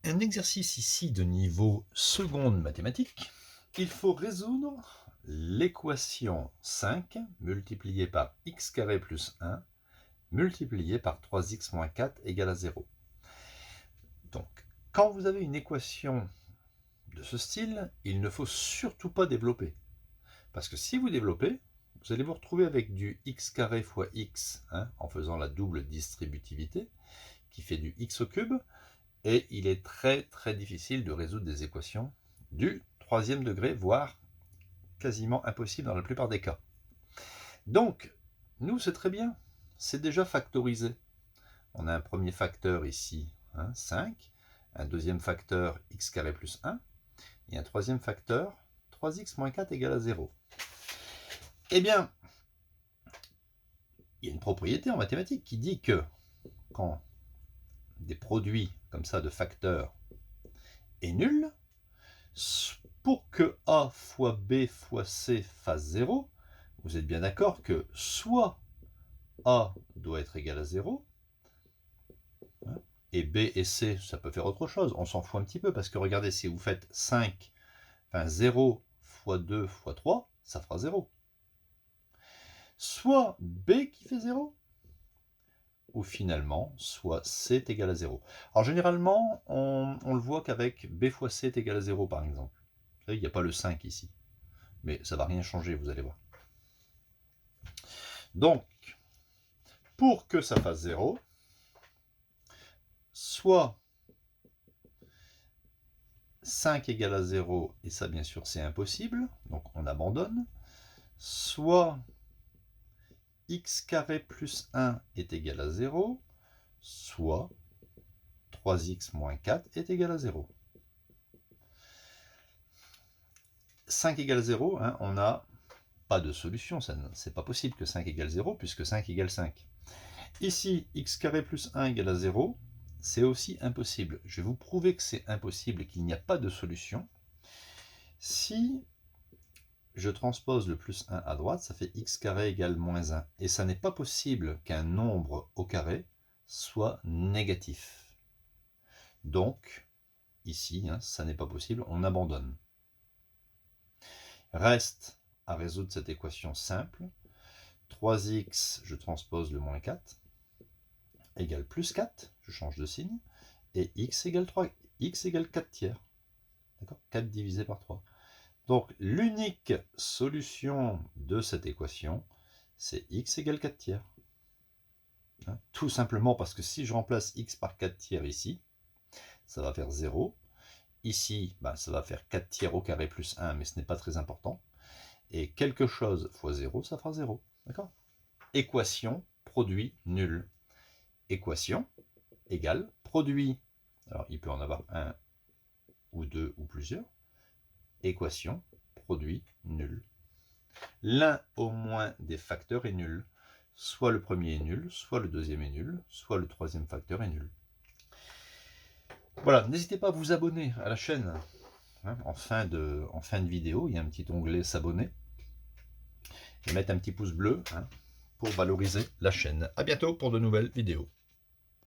Un exercice ici de niveau seconde mathématique. Il faut résoudre l'équation 5 multipliée par x carré plus 1 multiplié par 3x moins 4 égale à 0. Donc, quand vous avez une équation de ce style, il ne faut surtout pas développer. Parce que si vous développez, vous allez vous retrouver avec du x carré fois x, en faisant la double distributivité, qui fait du x au cube, et il est très très difficile de résoudre des équations du troisième degré, voire quasiment impossible dans la plupart des cas. Donc, nous, c'est très bien, c'est déjà factorisé. On a un premier facteur ici, 5, un deuxième facteur x carré plus 1, et un troisième facteur 3x moins 4 égale à 0. Eh bien, il y a une propriété en mathématiques qui dit que quand des produits comme ça de facteurs est nul, pour que A fois B fois C fasse 0, vous êtes bien d'accord que soit A doit être égal à 0, et B et C, ça peut faire autre chose, on s'en fout un petit peu, parce que regardez, si vous faites 0 fois 2 fois 3, ça fera 0. Soit B qui fait 0, ou finalement, soit C est égal à 0. Alors généralement, on le voit qu'avec B fois C est égal à 0, par exemple. Vous savez, il n'y a pas le 5 ici. Mais ça ne va rien changer, vous allez voir. Donc, pour que ça fasse 0, soit 5 égale à 0, et ça bien sûr c'est impossible, donc on abandonne, soit x carré plus 1 est égal à 0, soit 3x moins 4 est égal à 0. 5 égale 0, on n'a pas de solution, c'est pas possible que 5 égale 0, puisque 5 égale 5. Ici, x carré plus 1 égale à 0, c'est aussi impossible. Je vais vous prouver que c'est impossible et qu'il n'y a pas de solution. Si je transpose le plus 1 à droite, ça fait x carré égale moins 1. Et ça n'est pas possible qu'un nombre au carré soit négatif. Donc, ici, ça n'est pas possible, on abandonne. Reste à résoudre cette équation simple. 3x, je transpose le moins 4, égale plus 4, je change de signe, et x égale 3, x égale 4 tiers. D'accord ? 4 divisé par 3. Donc, l'unique solution de cette équation, c'est x égale 4 tiers. Tout simplement parce que si je remplace x par 4 tiers ici, ça va faire 0. Ici, ça va faire 4 tiers au carré plus 1, mais ce n'est pas très important. Et quelque chose fois 0, ça fera 0. D'accord ? Équation, produit, nul. Équation égale produit. Alors, il peut en avoir un ou deux ou plusieurs. Équation, produit, nul. L'un au moins des facteurs est nul. Soit le premier est nul, soit le deuxième est nul, soit le troisième facteur est nul. Voilà, n'hésitez pas à vous abonner à la chaîne. En fin de vidéo, il y a un petit onglet s'abonner. Et mettre un petit pouce bleu pour valoriser la chaîne. A bientôt pour de nouvelles vidéos.